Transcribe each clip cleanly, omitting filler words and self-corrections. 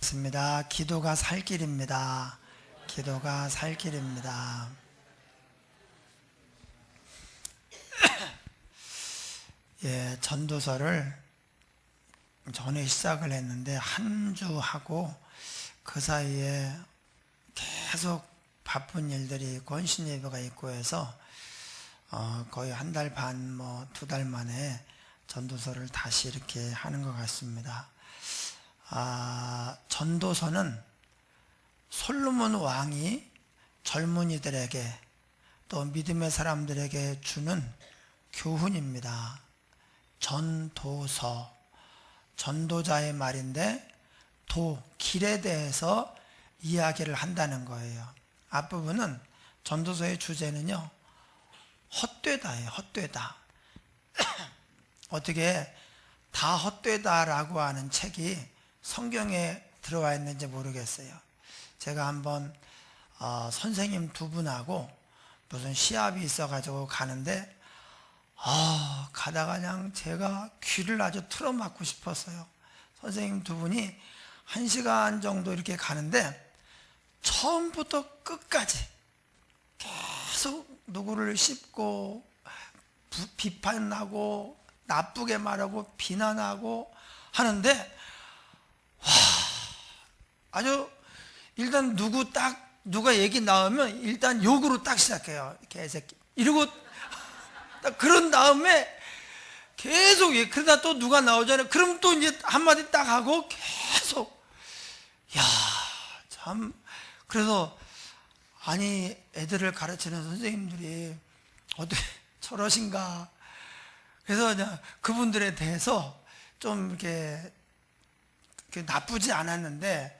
습니다. 기도가 살 길입니다. 기도가 살 길입니다. 예, 전도서를 전에 시작을 했는데 한 주 하고 그 사이에 계속 바쁜 일들이 권신 예배가 있고 해서 거의 한 달 반, 두 달 만에 전도서를 다시 이렇게 하는 것 같습니다. 전도서는 솔로몬 왕이 젊은이들에게 또 믿음의 사람들에게 주는 교훈입니다. 전도서, 전도자의 말인데 길에 대해서 이야기를 한다는 거예요. 앞부분은 전도서의 주제는요, 헛되다예요. 헛되다. 어떻게 다 헛되다라고 하는 책이 성경에 들어와 있는지 모르겠어요. 제가 한번 선생님 두 분하고 무슨 시합이 있어가지고 가는데 가다가 그냥 제가 귀를 아주 틀어막고 싶었어요. 선생님 두 분이 1시간 정도 이렇게 가는데 처음부터 끝까지 계속 누구를 씹고 비판하고 나쁘게 말하고 비난하고 하는데 아주 일단 누가 얘기 나오면 일단 욕으로 딱 시작해요. 개새끼 이러고 딱 그런 다음에 계속 그러다 또 누가 나오잖아요. 그럼 또 이제 한마디 딱 하고 계속 참 그래서 아니 애들을 가르치는 선생님들이 어떻게 저러신가. 그래서 그분들에 대해서 좀 이렇게 나쁘지 않았는데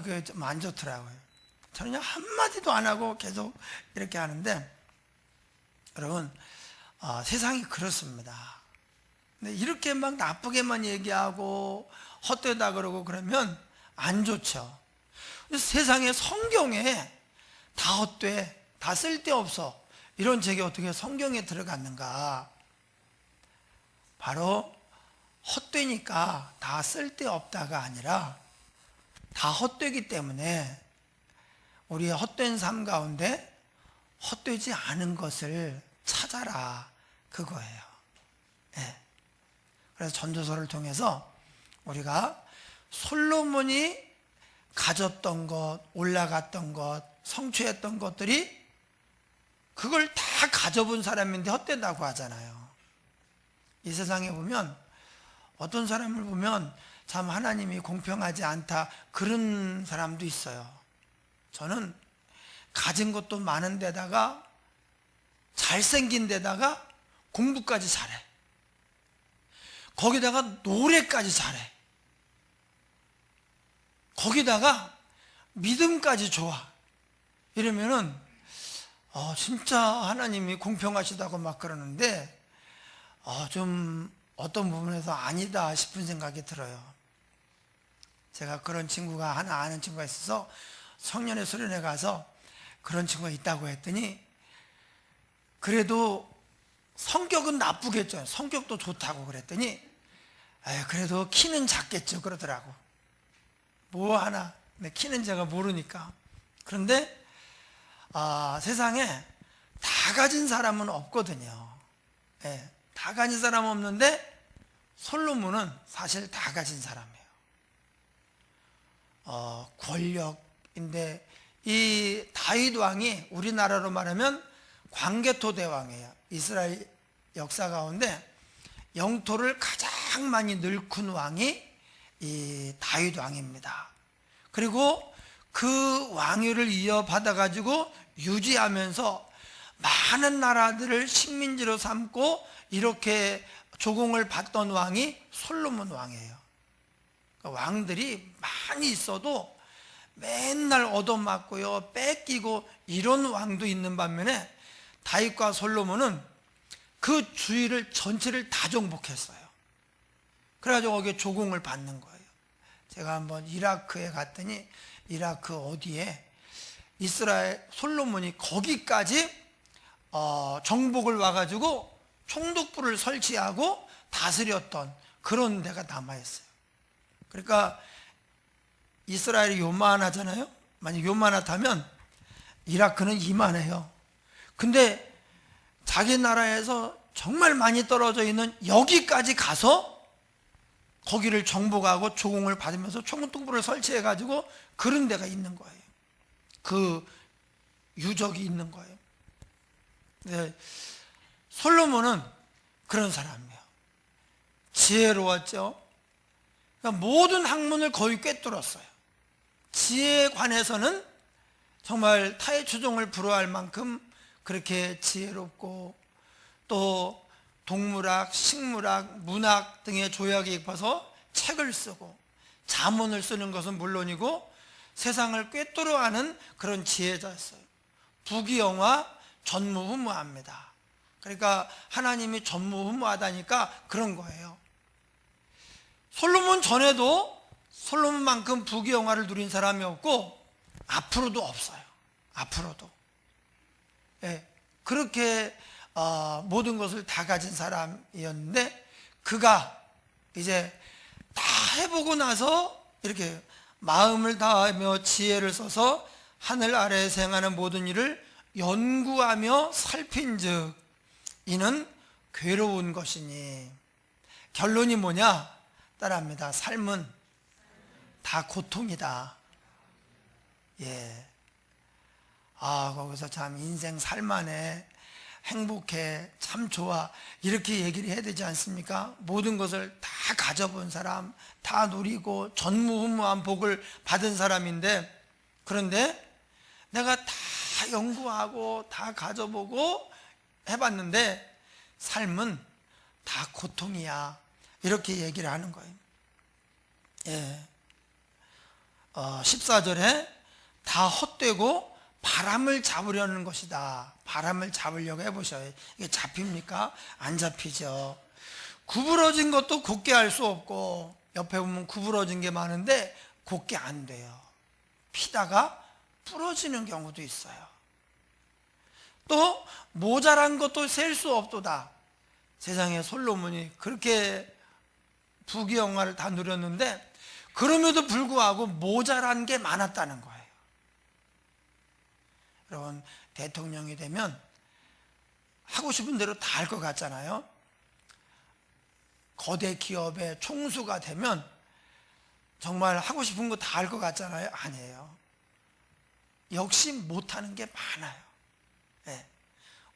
그게 좀 안 좋더라고요. 저는 그냥 한마디도 안 하고 계속 이렇게 하는데 여러분 세상이 그렇습니다. 근데 이렇게 막 나쁘게만 얘기하고 헛되다 그러고 그러면 안 좋죠. 세상에 성경에 다 헛돼, 다 쓸데없어 이런 책이 어떻게 성경에 들어갔는가. 바로 헛되니까 다 쓸데없다가 아니라 다 헛되기 때문에 우리의 헛된 삶 가운데 헛되지 않은 것을 찾아라 그거예요. 네. 그래서 전도서를 통해서 우리가 솔로몬이 가졌던 것, 올라갔던 것, 성취했던 것들이 그걸 다 가져본 사람인데 헛되다고 하잖아요. 이 세상에 보면 어떤 사람을 보면 참 하나님이 공평하지 않다 그런 사람도 있어요. 저는 가진 것도 많은 데다가 잘생긴 데다가 공부까지 잘해. 거기다가 노래까지 잘해. 거기다가 믿음까지 좋아. 이러면은 진짜 하나님이 공평하시다고 막 그러는데 좀 어떤 부분에서 아니다 싶은 생각이 들어요. 제가 그런 친구가 하나 아는 친구가 있어서 성년의 수련회 가서 그런 친구가 있다고 했더니 그래도 성격은 나쁘겠죠. 성격도 좋다고 그랬더니 그래도 키는 작겠죠 그러더라고. 뭐 하나 근데 키는 제가 모르니까. 그런데 세상에 다 가진 사람은 없거든요. 다 가진 사람은 없는데 솔로몬은 사실 다 가진 사람이에요. 권력인데 이 다윗 왕이 우리나라로 말하면 광개토 대왕이에요. 이스라엘 역사 가운데 영토를 가장 많이 넓힌 왕이 이 다윗 왕입니다. 그리고 그 왕위를 이어받아 가지고 유지하면서 많은 나라들을 식민지로 삼고 이렇게 조공을 받던 왕이 솔로몬 왕이에요. 그러니까 왕들이 많이 있어도 맨날 얻어맞고요, 뺏기고 이런 왕도 있는 반면에 다윗과 솔로몬은 그 주위를 전체를 다 정복했어요. 그래가지고 거기에 조공을 받는 거예요. 제가 한번 이라크에 갔더니 이라크 어디에 이스라엘 솔로몬이 거기까지 정복을 와가지고 총독부를 설치하고 다스렸던 그런 데가 남아있어요. 그러니까 이스라엘이 요만하잖아요. 만약 요만하다면 이라크는 이만해요. 근데 자기 나라에서 정말 많이 떨어져 있는 여기까지 가서 거기를 정복하고 조공을 받으면서 총통부를 설치해가지고 그런 데가 있는 거예요. 그 유적이 있는 거예요. 네. 솔로몬은 그런 사람이에요. 지혜로웠죠. 그러니까 모든 학문을 거의 꿰뚫었어요. 지혜에 관해서는 정말 타의 추종을 불허할 만큼 그렇게 지혜롭고, 또 동물학, 식물학, 문학 등의 조약에 입어서 책을 쓰고 자문을 쓰는 것은 물론이고 세상을 꿰뚫어가는 그런 지혜자였어요. 부귀영화, 전무후무합니다. 그러니까 하나님이 전무후무하다니까 그런 거예요. 솔로몬 전에도 솔로몬만큼 부귀영화를 누린 사람이 없고 앞으로도 없어요. 앞으로도. 예, 그렇게 모든 것을 다 가진 사람이었는데, 그가 이제 다 해보고 나서 이렇게 마음을 다하며 지혜를 써서 하늘 아래에 생하는 모든 일을 연구하며 살핀즉 이는 괴로운 것이니. 결론이 뭐냐? 따라합니다. 삶은 다 고통이다. 예. 거기서 참 인생 살만해, 행복해, 참 좋아, 이렇게 얘기를 해야 되지 않습니까? 모든 것을 다 가져본 사람, 다 누리고 전무후무한 복을 받은 사람인데, 그런데 내가 다 연구하고 다 가져보고 해봤는데 삶은 다 고통이야, 이렇게 얘기를 하는 거예요. 예. 14절에 다 헛되고 바람을 잡으려는 것이다. 바람을 잡으려고 해보셔요. 이게 잡힙니까? 안 잡히죠. 구부러진 것도 곧게 할 수 없고, 옆에 보면 구부러진 게 많은데 곧게 안 돼요. 피다가 부러지는 경우도 있어요. 또 모자란 것도 셀 수 없도다. 세상에 솔로몬이 그렇게 부귀영화를 다 누렸는데 그럼에도 불구하고 모자란 게 많았다는 거예요. 여러분, 대통령이 되면 하고 싶은 대로 다 할 것 같잖아요. 거대 기업의 총수가 되면 정말 하고 싶은 거 다 할 것 같잖아요. 아니에요. 역시 못하는 게 많아요. 네.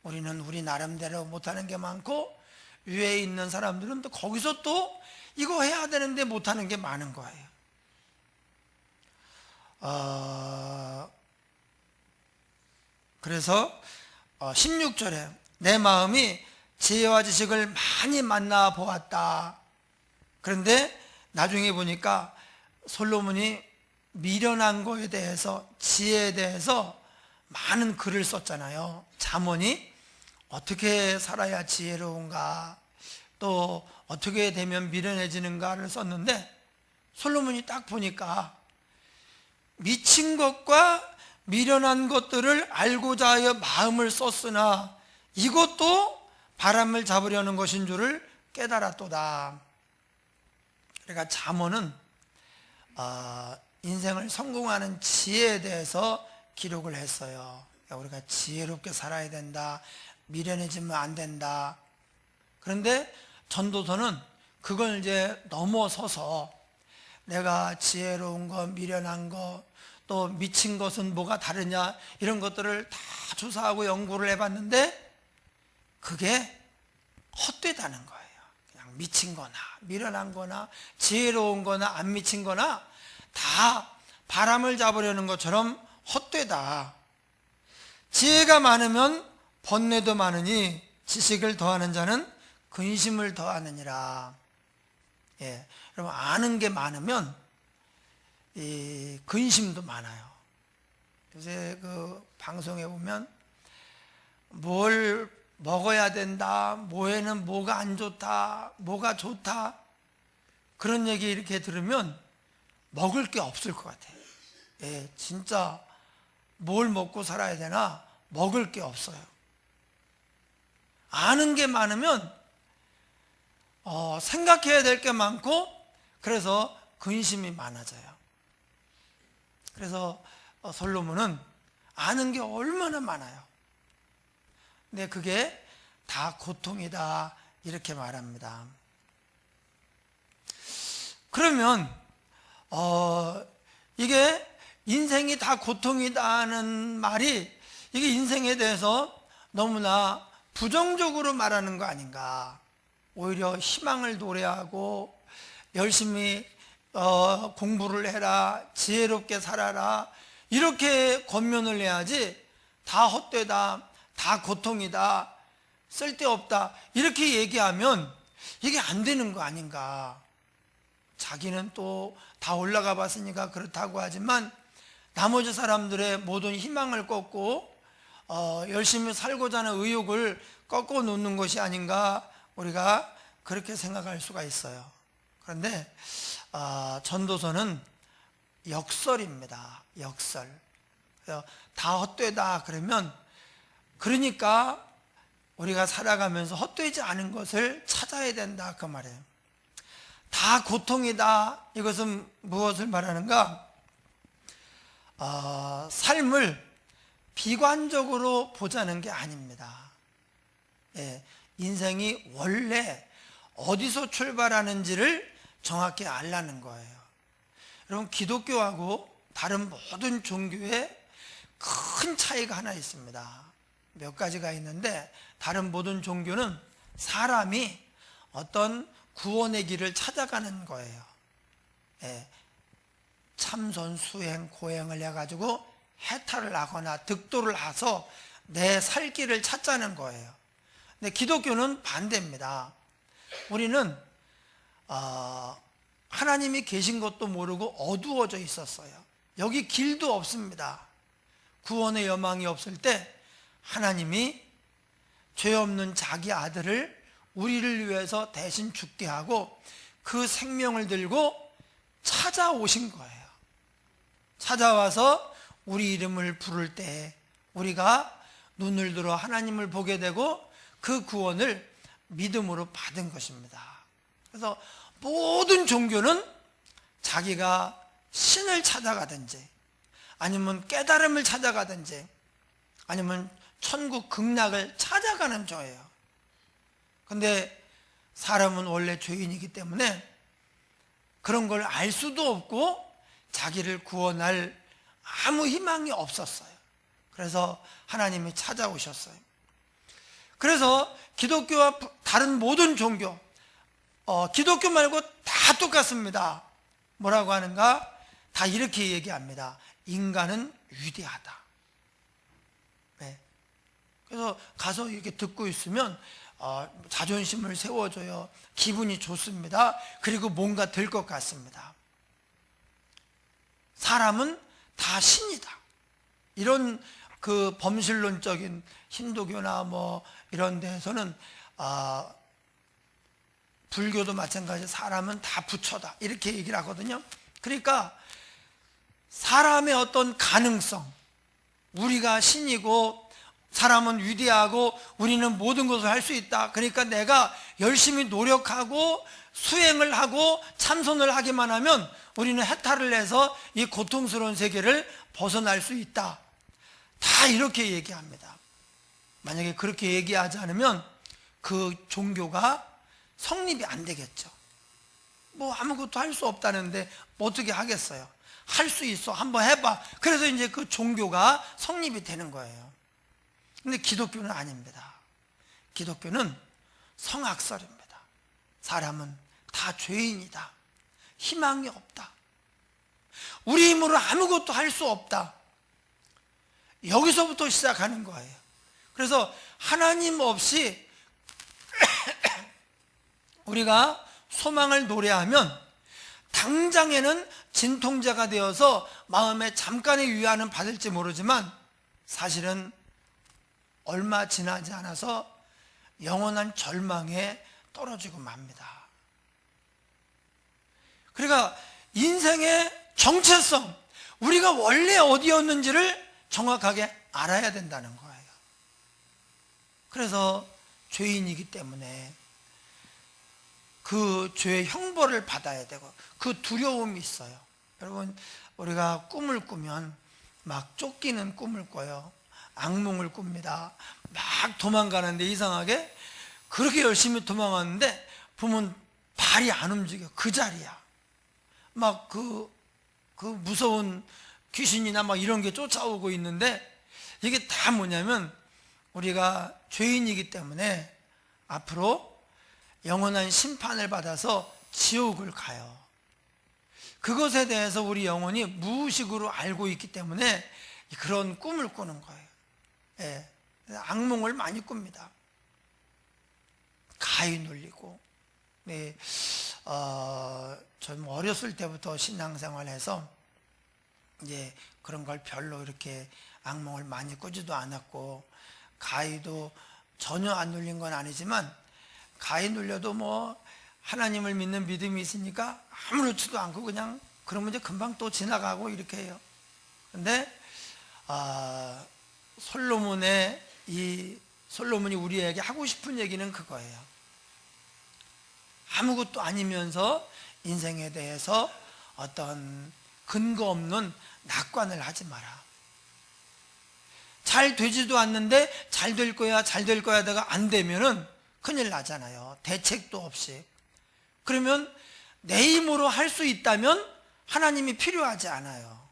우리는 우리 나름대로 못하는 게 많고, 위에 있는 사람들은 또 거기서 또 이거 해야 되는데 못하는 게 많은 거예요. 그래서 16절에 내 마음이 지혜와 지식을 많이 만나 보았다. 그런데 나중에 보니까 솔로몬이 미련한 거에 대해서, 지혜에 대해서 많은 글을 썼잖아요. 잠언이 어떻게 살아야 지혜로운가, 또 어떻게 되면 미련해지는가를 썼는데, 솔로몬이 딱 보니까 미친 것과 미련한 것들을 알고자 하여 마음을 썼으나 이것도 바람을 잡으려는 것인 줄을 깨달았도다. 그러니까 잠언은 인생을 성공하는 지혜에 대해서 기록을 했어요. 그러니까 우리가 지혜롭게 살아야 된다, 미련해지면 안 된다. 그런데 전도서는 그걸 이제 넘어서서 내가 지혜로운 거, 미련한 거, 또 미친 것은 뭐가 다르냐, 이런 것들을 다 조사하고 연구를 해봤는데 그게 헛되다는 거예요. 그냥 미친 거나 미련한 거나 지혜로운 거나 안 미친 거나 다 바람을 잡으려는 것처럼 헛되다. 지혜가 많으면 번뇌도 많으니 지식을 더하는 자는 근심을 더하느니라. 예, 여러분, 아는 게 많으면 이 근심도 많아요. 요새 그 방송에 보면 뭘 먹어야 된다, 뭐에는 뭐가 안 좋다, 뭐가 좋다, 그런 얘기 이렇게 들으면 먹을 게 없을 것 같아요. 예, 진짜 뭘 먹고 살아야 되나, 먹을 게 없어요. 아는 게 많으면 생각해야 될 게 많고, 그래서 근심이 많아져요. 그래서 솔로몬은 아는 게 얼마나 많아요. 근데 그게 다 고통이다 이렇게 말합니다. 그러면 이게 인생이 다 고통이다는 말이 이게 인생에 대해서 너무나 부정적으로 말하는 거 아닌가. 오히려 희망을 노래하고 열심히 공부를 해라, 지혜롭게 살아라 이렇게 권면을 해야지 다 헛되다, 다 고통이다, 쓸데없다 이렇게 얘기하면 이게 안 되는 거 아닌가. 자기는 또 다 올라가 봤으니까 그렇다고 하지만 나머지 사람들의 모든 희망을 꺾고 열심히 살고자 하는 의욕을 꺾어 놓는 것이 아닌가, 우리가 그렇게 생각할 수가 있어요. 그런데 전도서는 역설입니다. 역설. 다 헛되다 그러면, 그러니까 우리가 살아가면서 헛되지 않은 것을 찾아야 된다 그 말이에요. 다 고통이다, 이것은 무엇을 말하는가? 삶을 비관적으로 보자는 게 아닙니다. 인생이 원래 어디서 출발하는지를 정확히 알라는 거예요. 여러분, 기독교하고 다른 모든 종교에 큰 차이가 하나 있습니다. 몇 가지가 있는데, 다른 모든 종교는 사람이 어떤 구원의 길을 찾아가는 거예요. 참선, 수행, 고행을 해가지고 해탈을 하거나 득도를 해서 내 살 길을 찾자는 거예요. 근데 기독교는 반대입니다. 우리는 하나님이 계신 것도 모르고 어두워져 있었어요. 여기 길도 없습니다. 구원의 여망이 없을 때 하나님이 죄 없는 자기 아들을 우리를 위해서 대신 죽게 하고 그 생명을 들고 찾아오신 거예요. 찾아와서 우리 이름을 부를 때 우리가 눈을 들어 하나님을 보게 되고 그 구원을 믿음으로 받은 것입니다. 그래서 모든 종교는 자기가 신을 찾아가든지 아니면 깨달음을 찾아가든지 아니면 천국 극락을 찾아가는 조예요. 근데 사람은 원래 죄인이기 때문에 그런 걸 알 수도 없고 자기를 구원할 아무 희망이 없었어요. 그래서 하나님이 찾아오셨어요. 그래서 기독교와 다른 모든 종교, 기독교 말고 다 똑같습니다. 뭐라고 하는가? 다 이렇게 얘기합니다. 인간은 위대하다. 네. 그래서 가서 이렇게 듣고 있으면 자존심을 세워줘요. 기분이 좋습니다. 그리고 뭔가 될 것 같습니다. 사람은 다 신이다. 이런 그 범신론적인 힌두교나 뭐 이런 데에서는 불교도 마찬가지, 사람은 다 부처다 이렇게 얘기를 하거든요. 그러니까 사람의 어떤 가능성, 우리가 신이고 사람은 위대하고 우리는 모든 것을 할 수 있다. 그러니까 내가 열심히 노력하고 수행을 하고 참선을 하기만 하면 우리는 해탈을 해서 이 고통스러운 세계를 벗어날 수 있다. 다 이렇게 얘기합니다. 만약에 그렇게 얘기하지 않으면 그 종교가 성립이 안 되겠죠. 뭐 아무것도 할 수 없다는데 뭐 어떻게 하겠어요? 할 수 있어, 한번 해봐. 그래서 이제 그 종교가 성립이 되는 거예요. 근데 기독교는 아닙니다. 기독교는 성악설입니다. 사람은 다 죄인이다. 희망이 없다. 우리 힘으로 아무것도 할 수 없다. 여기서부터 시작하는 거예요. 그래서 하나님 없이 우리가 소망을 노래하면 당장에는 진통제가 되어서 마음에 잠깐의 위안은 받을지 모르지만 사실은 얼마 지나지 않아서 영원한 절망에 떨어지고 맙니다. 그러니까 인생의 정체성, 우리가 원래 어디였는지를 정확하게 알아야 된다는 거예요. 그래서 죄인이기 때문에 그 죄의 형벌을 받아야 되고 그 두려움이 있어요. 여러분, 우리가 꿈을 꾸면 막 쫓기는 꿈을 꿔요. 악몽을 꿉니다. 막 도망가는데 이상하게 그렇게 열심히 도망갔는데 보면 발이 안 움직여. 그 자리야. 막 그 무서운 귀신이나 막 이런 게 쫓아오고 있는데, 이게 다 뭐냐면 우리가 죄인이기 때문에 앞으로 영원한 심판을 받아서 지옥을 가요. 그것에 대해서 우리 영혼이 무의식으로 알고 있기 때문에 그런 꿈을 꾸는 거예요. 예, 악몽을 많이 꿉니다. 가위 눌리고. 네, 전 어렸을 때부터 신앙생활해서 이제 그런 걸 별로 이렇게 악몽을 많이 꾸지도 않았고, 가위도 전혀 안 눌린 건 아니지만, 가위 눌려도 뭐 하나님을 믿는 믿음이 있으니까 아무렇지도 않고 그냥 그러면 이제 금방 또 지나가고 이렇게 해요. 근데 솔로몬이 우리에게 하고 싶은 얘기는 그거예요. 아무것도 아니면서 인생에 대해서 어떤 근거 없는 낙관을 하지 마라. 잘 되지도 않는데 잘 될 거야 하다가 안 되면은 큰일 나잖아요. 대책도 없이. 그러면 내 힘으로 할 수 있다면 하나님이 필요하지 않아요.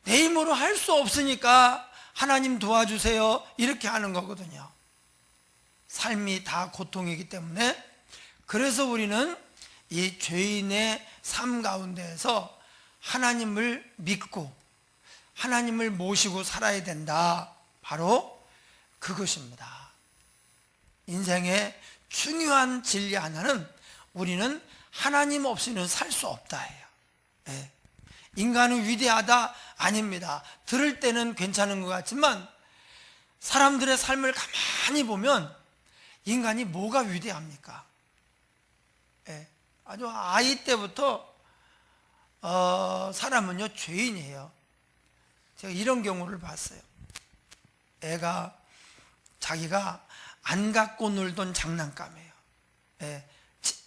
내 힘으로 할 수 없으니까 하나님 도와주세요 이렇게 하는 거거든요. 삶이 다 고통이기 때문에. 그래서 우리는 이 죄인의 삶 가운데에서 하나님을 믿고 하나님을 모시고 살아야 된다. 바로 그것입니다. 인생의 중요한 진리 하나는 우리는 하나님 없이는 살 수 없다예요. 네. 인간은 위대하다? 아닙니다. 들을 때는 괜찮은 것 같지만 사람들의 삶을 가만히 보면 인간이 뭐가 위대합니까? 네. 아주 아이 때부터 사람은요 죄인이에요. 제가 이런 경우를 봤어요. 애가 자기가 안 갖고 놀던 장난감이에요. 예,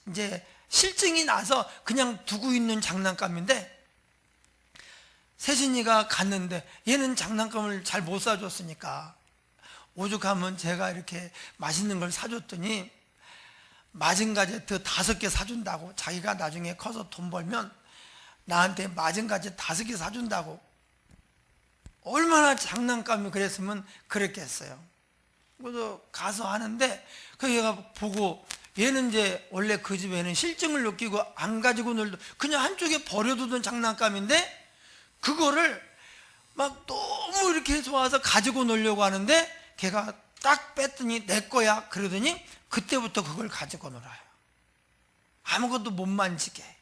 이제 실증이 나서 그냥 두고 있는 장난감인데, 세진이가 갔는데 얘는 장난감을 잘 못 사줬으니까 오죽하면 제가 이렇게 맛있는 걸 사줬더니 마징가제트 5개 사준다고, 자기가 나중에 커서 돈 벌면 나한테 마징가제트 5개 사준다고. 얼마나 장난감이 그랬으면 그랬겠어요. 그래서 가서 하는데 그 얘가 보고, 얘는 이제 원래 그 집에는 실증을 느끼고 안 가지고 놀던 그냥 한쪽에 버려두던 장난감인데 그거를 막 너무 이렇게 좋아서 가지고 놀려고 하는데 걔가 딱 뺐더니 내 거야 그러더니 그때부터 그걸 가지고 놀아요. 아무것도 못 만지게.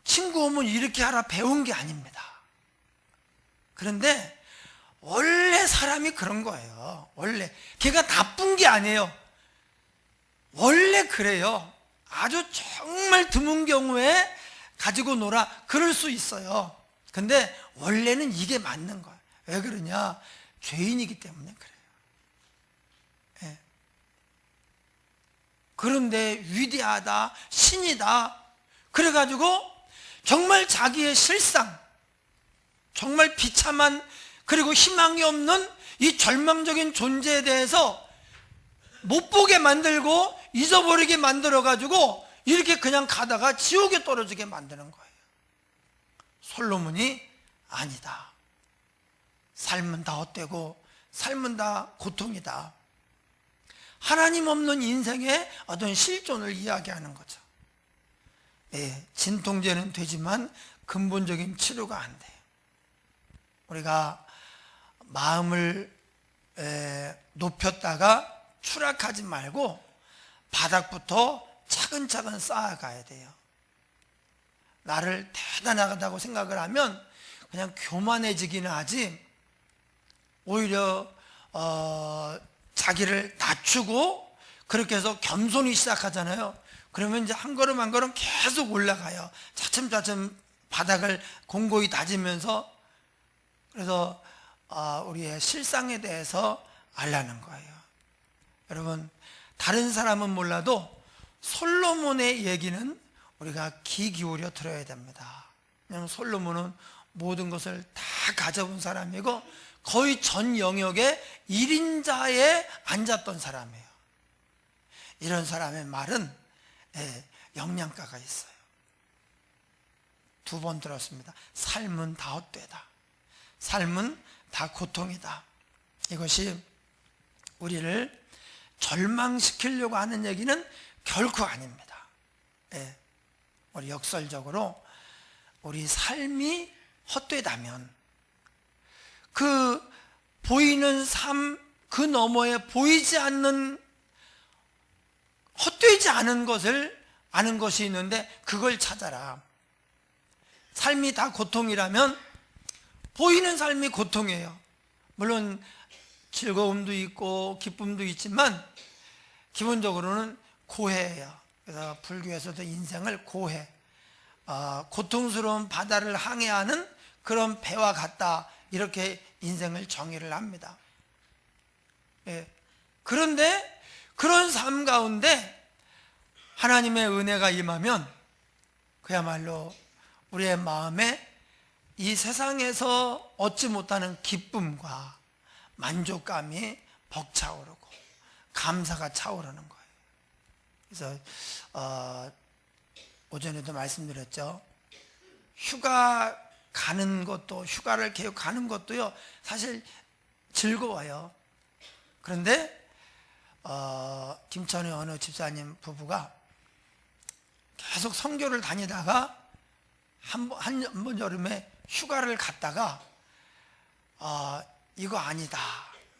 친구 오면 이렇게 하라 배운 게 아닙니다. 그런데 원래 사람이 그런 거예요. 원래 걔가 나쁜 게 아니에요. 원래 그래요. 아주 정말 드문 경우에 가지고 놀아 그럴 수 있어요. 근데 원래는 이게 맞는 거예요. 왜 그러냐? 죄인이기 때문에 그래요. 예. 그런데 위대하다, 신이다 그래가지고 정말 자기의 실상, 정말 비참한, 그리고 희망이 없는 이 절망적인 존재에 대해서 못 보게 만들고 잊어버리게 만들어가지고 이렇게 그냥 가다가 지옥에 떨어지게 만드는 거예요. 솔로몬이 아니다. 삶은 다 헛되고 삶은 다 고통이다. 하나님 없는 인생의 어떤 실존을 이야기하는 거죠. 예, 진통제는 되지만 근본적인 치료가 안 돼요. 우리가 마음을 높였다가 추락하지 말고 바닥부터 차근차근 쌓아가야 돼요. 나를 대단하다고 생각을 하면 그냥 교만해지기는 하지, 오히려 자기를 낮추고 그렇게 해서 겸손히 시작하잖아요. 그러면 이제 한 걸음 한 걸음 계속 올라가요. 차츰차츰 바닥을 공고히 다지면서. 그래서 우리의 실상에 대해서 알라는 거예요. 여러분, 다른 사람은 몰라도 솔로몬의 얘기는 우리가 귀 기울여 들어야 됩니다. 왜냐하면 솔로몬은 모든 것을 다 가져본 사람이고 거의 전 영역의 1인자에 앉았던 사람이에요. 이런 사람의 말은 영양가가 있어요. 2번 들었습니다. 삶은 다 헛되다. 삶은 다 고통이다. 이것이 우리를 절망시키려고 하는 얘기는 결코 아닙니다. 우리 역설적으로 우리 삶이 헛되다면 그 보이는 삶 그 너머에 보이지 않는 헛되지 않은 것을 아는 것이 있는데 그걸 찾아라. 삶이 다 고통이라면 보이는 삶이 고통이에요. 물론 즐거움도 있고 기쁨도 있지만 기본적으로는 고해예요. 그래서 불교에서도 인생을 고해, 고통스러운 바다를 항해하는 그런 배와 같다, 이렇게 인생을 정의를 합니다. 그런데 그런 삶 가운데 하나님의 은혜가 임하면 그야말로 우리의 마음에 이 세상에서 얻지 못하는 기쁨과 만족감이 벅차오르고 감사가 차오르는 거예요. 그래서 오전에도 말씀드렸죠. 휴가 가는 것도, 휴가를 계속 가는 것도요, 사실 즐거워요. 그런데 김천의 어느 집사님 부부가 계속 선교를 다니다가 한 번 여름에 휴가를 갔다가 이거 아니다,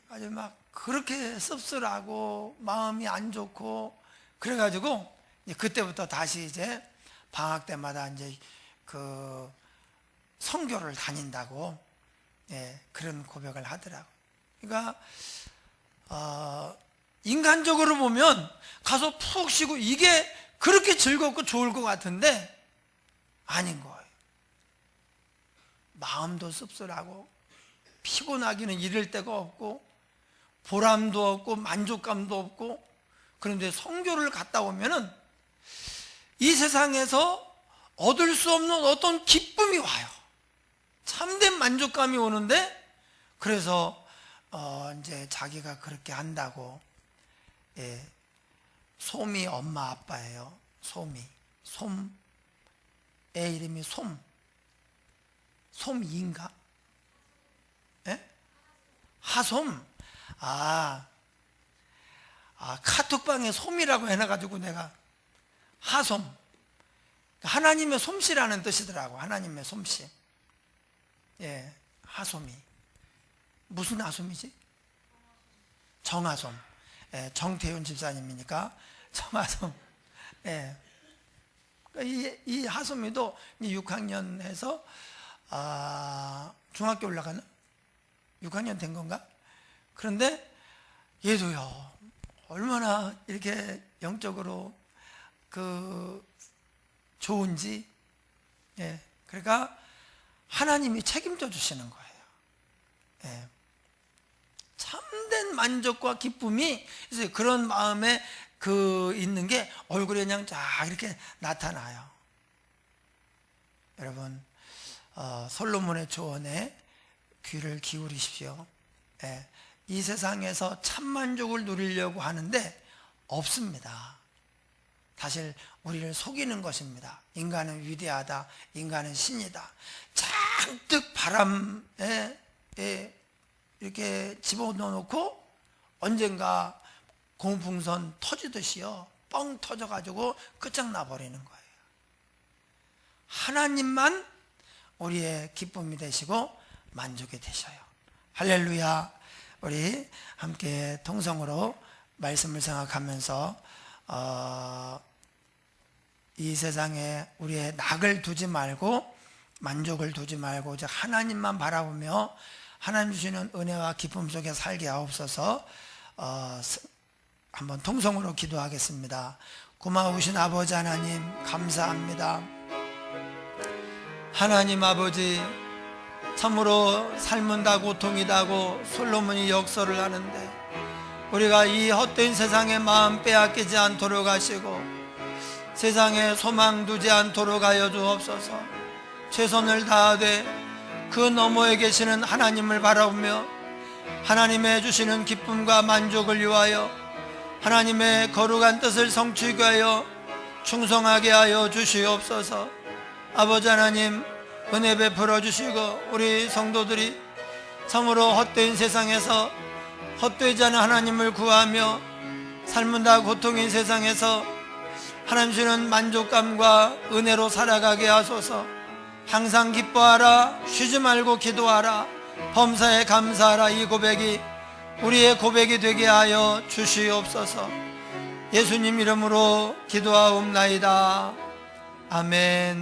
아주 막 그렇게 씁쓸하고 마음이 안 좋고 그래가지고 그때부터 다시 이제 방학 때마다 이제 그 선교를 다닌다고 그런 고백을 하더라고. 그러니까 인간적으로 보면 가서 푹 쉬고 이게 그렇게 즐겁고 좋을 것 같은데 아닌 거예요. 마음도 씁쓸하고 피곤하기는 이를 데가 없고 보람도 없고 만족감도 없고. 그런데 선교를 갔다 오면은 이 세상에서 얻을 수 없는 어떤 기쁨이 와요. 참된 만족감이 오는데, 그래서 이제 자기가 그렇게 한다고, 솜이 엄마 아빠예요. 솜이, 애 이름이 솜이인가? 하솜. 카톡방에 솜이라고 해놔가지고 내가 하솜, 하나님의 솜씨라는 뜻이더라고. 하나님의 솜씨. 하솜이 무슨 하솜이지? 정하솜. 정태윤 집사님이니까 정하솜. 이 하솜이도 6학년에서 중학교 올라가는 6학년 된 건가? 그런데 얘도요, 얼마나 이렇게 영적으로 좋은지. 그러니까 하나님이 책임져 주시는 거예요. 참된 만족과 기쁨이, 그래서 그런 마음에 있는 게 얼굴에 그냥 쫙 이렇게 나타나요. 여러분, 솔로몬의 조언에 귀를 기울이십시오. 이 세상에서 참 만족을 누리려고 하는데 없습니다. 사실 우리를 속이는 것입니다. 인간은 위대하다, 인간은 신이다. 잔뜩 바람에 이렇게 집어넣어놓고 언젠가 공풍선 터지듯이요, 뻥 터져가지고 끝장나 버리는 거예요. 하나님만 우리의 기쁨이 되시고 만족이 되셔요. 할렐루야. 우리 함께 통성으로 말씀을 생각하면서 이 세상에 우리의 낙을 두지 말고 만족을 두지 말고 오직 하나님만 바라보며 하나님 주시는 은혜와 기쁨 속에 살게 하옵소서. 한번 통성으로 기도하겠습니다. 고마우신 아버지 하나님, 감사합니다. 하나님 아버지, 참으로 삶은 다 고통이다고 솔로몬이 역설을 하는데 우리가 이 헛된 세상에 마음 빼앗기지 않도록 하시고 세상에 소망 두지 않도록 하여 주옵소서. 최선을 다하되 그 너머에 계시는 하나님을 바라보며 하나님의 주시는 기쁨과 만족을 위하여 하나님의 거룩한 뜻을 성취하게 하여 충성하게 하여 주시옵소서. 아버지 하나님, 은혜 베풀어 주시고 우리 성도들이 참으로 헛된 세상에서 헛되지 않은 하나님을 구하며 삶은 다 고통인 세상에서 하나님 주시는 만족감과 은혜로 살아가게 하소서. 항상 기뻐하라, 쉬지 말고 기도하라, 범사에 감사하라. 이 고백이 우리의 고백이 되게 하여 주시옵소서. 예수님 이름으로 기도하옵나이다. 아멘.